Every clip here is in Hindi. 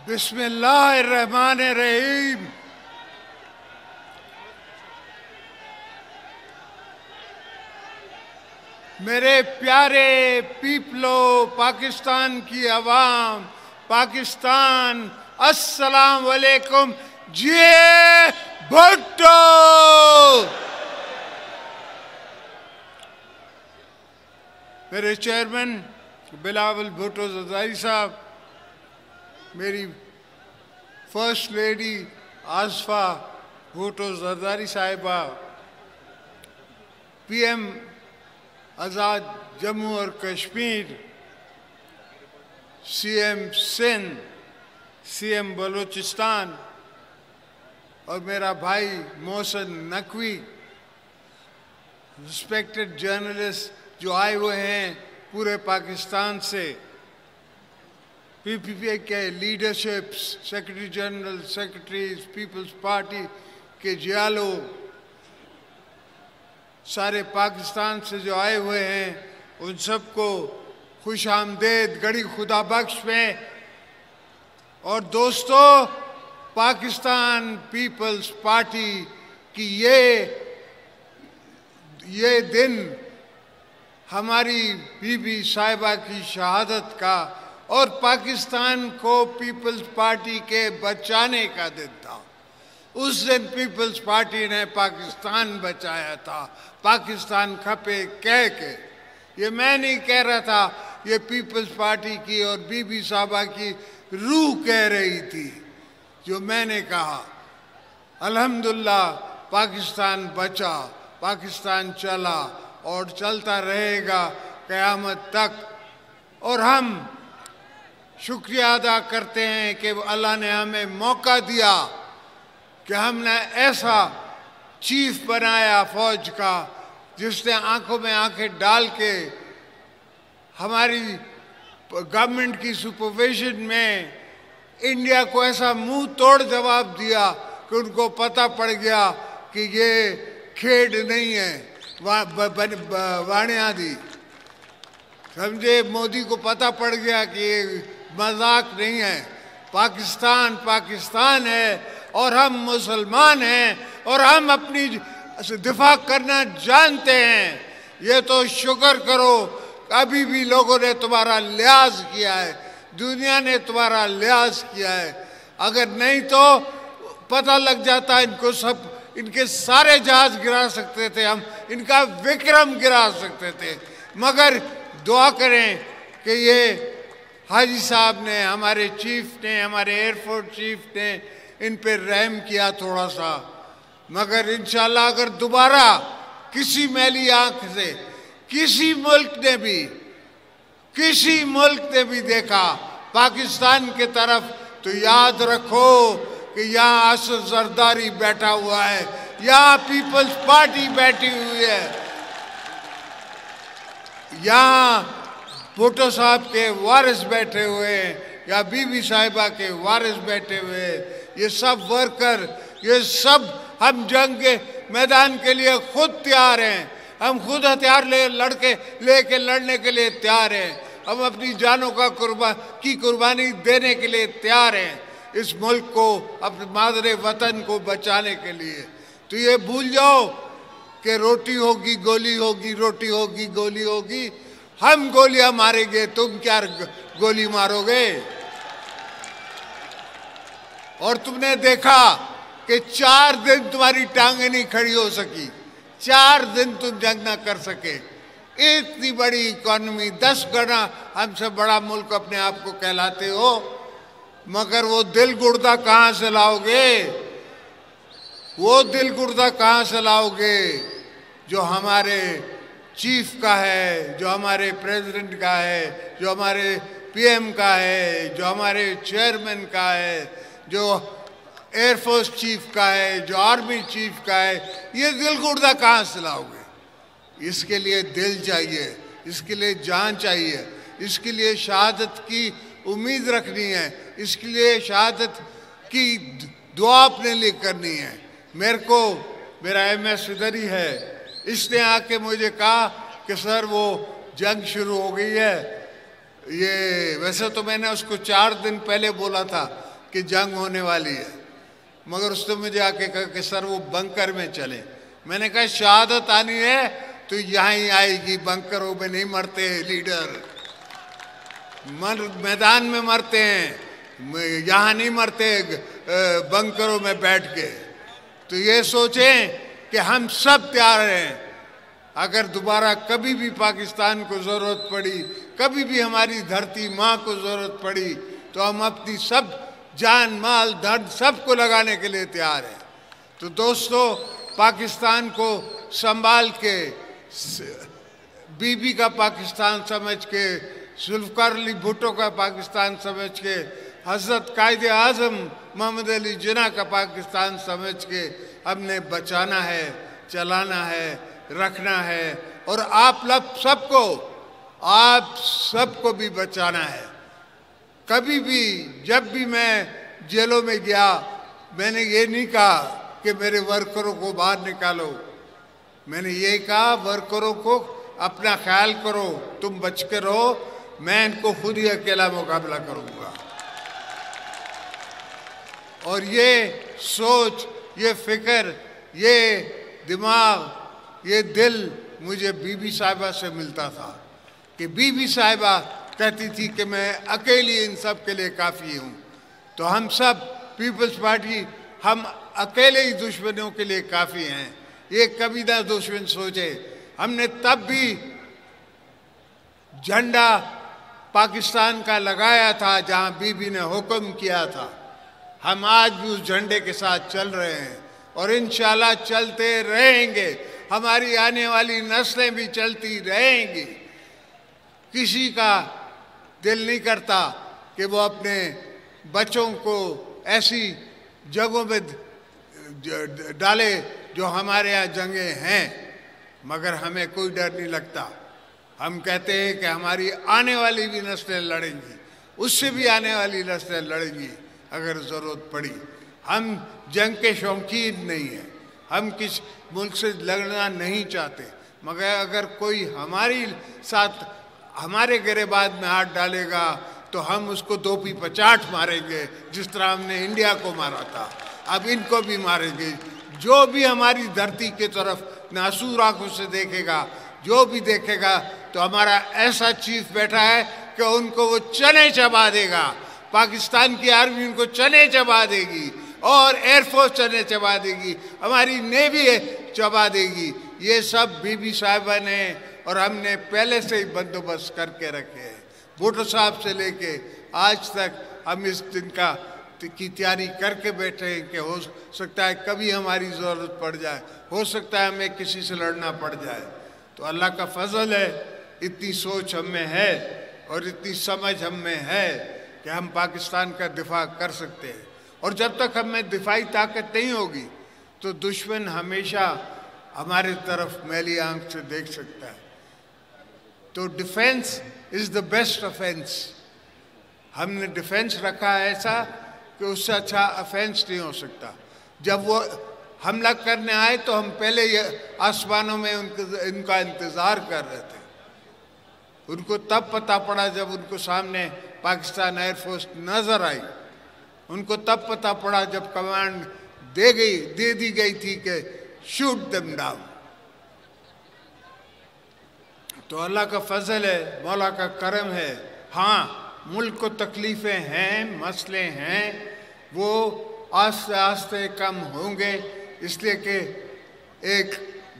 बिस्मिल्लाहिर्रहमानिर्रहीम। मेरे प्यारे पीपलो, पाकिस्तान की आवाम, पाकिस्तान, अस्सलाम वालेकुम। जिए भुट्टो। मेरे चेयरमैन बिलावल भुट्टो ज़रदारी साहब, मेरी फर्स्ट लेडी आसफा भुट्टो ज़रदारी साहिबा, पीएम आज़ाद जम्मू और कश्मीर, सीएम सिंध, सीएम बलूचिस्तान और मेरा भाई मोहसिन नकवी, रिस्पेक्टेड जर्नलिस्ट जो आए हुए हैं पूरे पाकिस्तान से, पीपीपी के leaderships, secretary general, secretaries, Peoples Party के जियालो, सारे पाकिस्तान से जो आए हुए हैं उन सबको खुश आमदेद गड़ी खुदा बख्श में। और दोस्तों, पाकिस्तान पीपल्स पार्टी की ये दिन हमारी बीबी साहिबा की शहादत का और पाकिस्तान को पीपल्स पार्टी के बचाने का दिन था। उस दिन पीपल्स पार्टी ने पाकिस्तान बचाया था, पाकिस्तान खपे कह के। ये मैं नहीं कह रहा था, ये पीपल्स पार्टी की और बीबी साहिबा की रूह कह रही थी। जो मैंने कहा, अल्हम्दुलिल्लाह पाकिस्तान बचा, पाकिस्तान चला और चलता रहेगा क़यामत तक। और हम शुक्रिया अदा करते हैं कि अल्लाह ने हमें मौका दिया कि हमने ऐसा चीफ बनाया फौज का जिसने आंखों में आंखें डाल के हमारी गवर्नमेंट की सुपरविजन में इंडिया को ऐसा मुंह तोड़ जवाब दिया कि उनको पता पड़ गया कि ये खेड नहीं है, वाणिया दी। समझे, मोदी को पता पड़ गया कि ये मजाक नहीं है। पाकिस्तान पाकिस्तान है और हम मुसलमान हैं और हम अपनी दिफा करना जानते हैं। ये तो शुक्र करो, अभी भी लोगों ने तुम्हारा लिहाज किया है, दुनिया ने तुम्हारा लिहाज किया है। अगर नहीं तो पता लग जाता इनको सब, इनके सारे जहाज गिरा सकते थे हम, इनका विक्रम गिरा सकते थे। मगर दुआ करें कि ये हाजी साहब ने, हमारे चीफ ने, हमारे एयरफोर्स चीफ ने इन पे रहम किया थोड़ा सा। मगर इंशाल्लाह अगर दोबारा किसी मैली आंख से किसी मुल्क ने भी देखा पाकिस्तान के तरफ, तो याद रखो कि यहाँ असद जरदारी बैठा हुआ है, यहाँ पीपल्स पार्टी बैठी हुई है, यहाँ भुट्टो साहब के वारिस बैठे हुए हैं, या बीबी साहिबा के वारिस बैठे हुए हैं। ये सब वर्कर, ये सब हम जंग के मैदान के लिए खुद तैयार हैं। हम खुद हथियार लेके लड़ने के लिए तैयार हैं। हम अपनी जानों का कुर्बानी देने के लिए तैयार हैं, इस मुल्क को, अपने मादरे वतन को बचाने के लिए। तो ये भूल जाओ कि रोटी होगी गोली होगी, रोटी होगी गोली होगी। हम गोलियां मारेंगे, तुम क्या गोली मारोगे? और तुमने देखा कि 4 दिन तुम्हारी टांगे नहीं खड़ी हो सकी, 4 दिन तुम जंग ना कर सके। इतनी बड़ी इकॉनमी, 10 गुना हमसे बड़ा मुल्क अपने आप को कहलाते हो, मगर वो दिल गुर्दा कहाँ से लाओगे? वो दिल गुर्दा कहाँ से लाओगे जो हमारे चीफ का है, जो हमारे प्रेसिडेंट का है, जो हमारे पीएम का है, जो हमारे चेयरमैन का है, जो एयरफोर्स चीफ का है, जो आर्मी चीफ का है? ये दिल गुर्दा कहाँ से लाओगे? इसके लिए दिल चाहिए, इसके लिए जान चाहिए, इसके लिए शहादत की उम्मीद रखनी है, इसके लिए शहादत की दुआ अपने लिए करनी है। मेरा MS इधर ही है, इसने आके मुझे कहा कि सर वो जंग शुरू हो गई है। ये वैसे तो मैंने उसको 4 दिन पहले बोला था, कि जंग होने वाली है, मगर उसने मुझे आके कहा कि सर वो बंकर में चले। मैंने कहा शहादत आनी है तो यहाँ ही आएगी, बंकरों में नहीं मरते लीडर, मैदान में मरते हैं, यहाँ नहीं मरते बंकरों में बैठ के। तो ये सोचें कि हम सब तैयार हैं, अगर दोबारा कभी भी पाकिस्तान को ज़रूरत पड़ी, कभी भी हमारी धरती माँ को ज़रूरत पड़ी, तो हम अपनी सब जान माल धन सबको लगाने के लिए तैयार हैं। तो दोस्तों, पाकिस्तान को संभाल के, बीबी का पाकिस्तान समझ के, जुल्फ़िकार अली भुट्टो का पाकिस्तान समझ के, हज़रत कायदे आज़म मोहम्मद अली जिन्ना का पाकिस्तान समझ के हमने बचाना है, चलाना है, रखना है, और आप सबको भी बचाना है। कभी भी जब भी मैं जेलों में गया, मैंने ये नहीं कहा कि मेरे वर्करों को बाहर निकालो, मैंने ये कहा वर्करों को अपना ख्याल करो, तुम बच के रहो, मैं इनको खुद ही अकेला मुकाबला करूंगा। और ये सोच, ये फिक्र, ये दिमाग, ये दिल मुझे बीबी साहिबा से मिलता था कि बीबी साहिबा कहती थी कि मैं अकेली इन सब के लिए काफ़ी हूँ। तो हम सब पीपल्स पार्टी, हम अकेले ही दुश्मनों के लिए काफ़ी हैं, ये कभी ना दुश्मन सोचे। हमने तब भी झंडा पाकिस्तान का लगाया था जहाँ बीबी ने हुक्म किया था। हम आज भी उस झंडे के साथ चल रहे हैं और इंशाल्लाह चलते रहेंगे, हमारी आने वाली नस्लें भी चलती रहेंगी। किसी का दिल नहीं करता कि वो अपने बच्चों को ऐसी जगहों में डाले जो हमारे यहाँ जंगें हैं, मगर हमें कोई डर नहीं लगता। हम कहते हैं कि हमारी आने वाली भी नस्लें लड़ेंगी, उससे भी आने वाली नस्लें लड़ेंगी अगर ज़रूरत पड़ी। हम जंग के शौकीन नहीं हैं, हम किस मुल्क से लड़ना नहीं चाहते, मगर अगर कोई हमारी साथ हमारे गिरेबान में हाथ डालेगा तो हम उसको दो पी पचाट मारेंगे, जिस तरह हमने इंडिया को मारा था, अब इनको भी मारेंगे। जो भी हमारी धरती की तरफ नासूर आंखों से देखेगा, जो भी देखेगा, तो हमारा ऐसा चीफ बैठा है कि उनको वो चने चबा देगा। पाकिस्तान की आर्मी उनको चने चबा देगी और एयरफोर्स चने चबा देगी, हमारी नेवी चबा देगी। ये सब बीबी साहिबा ने और हमने पहले से ही बंदोबस्त करके रखे हैं। भुट्टो साहब से लेके आज तक हम इस दिन की तैयारी करके बैठे हैं कि हो सकता है कभी हमारी ज़रूरत पड़ जाए, हो सकता है हमें किसी से लड़ना पड़ जाए। तो अल्लाह का फजल है, इतनी सोच हम में है और इतनी समझ हम में है कि हम पाकिस्तान का दिफा कर सकते हैं। और जब तक हम में दिफाई ताकत नहीं होगी तो दुश्मन हमेशा हमारे तरफ मैली आंख से देख सकता है। तो defence is the best offence. हमने डिफेंस रखा है ऐसा कि उससे अच्छा ऑफेंस नहीं हो सकता। जब वो हमला करने आए तो हम पहले आसमानों में इनका इंतज़ार कर रहे थे। उनको तब पता पड़ा जब उनको सामने पाकिस्तान एयरफोर्स नज़र आई, उनको तब पता पड़ा जब कमांड दे दी गई थी कि शूट देम डाउन। तो अल्लाह का फजल है, मौला का करम है। हाँ, मुल्क को तकलीफ़ें हैं, मसले हैं, वो आस्ते आस्ते कम होंगे, इसलिए कि एक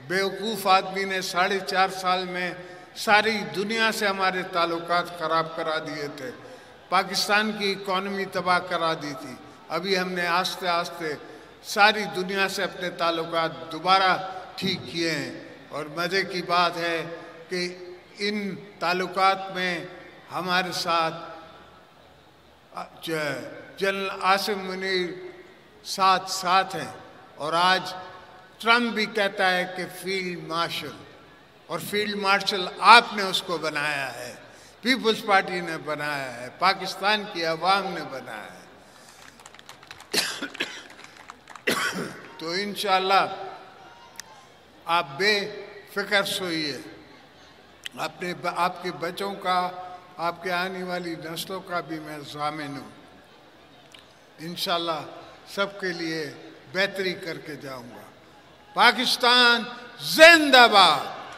बेवकूफ़ आदमी ने 4.5 साल में सारी दुनिया से हमारे ताल्लुकात ख़राब करा दिए थे, पाकिस्तान की इकॉनमी तबाह करा दी थी। अभी हमने आस्ते आस्ते सारी दुनिया से अपने ताल्लुकात दोबारा ठीक किए हैं। और मज़े की बात है कि इन ताल्लुकात में हमारे साथ जनरल आसिम मुनीर साथ हैं, और आज ट्रम्प भी कहता है कि फील्ड मार्शल, और फील्ड मार्शल आपने उसको बनाया है, पीपल्स पार्टी ने बनाया है, पाकिस्तान की आवाम ने बनाया है। तो इंशाअल्लाह आप बेफिक्र सोइए, आपके बच्चों का, आपके आने वाली नस्लों का भी मैं ज़ामिन हूँ। इंशाल्लाह सबके लिए बेहतरी करके जाऊंगा। पाकिस्तान जिंदाबाद।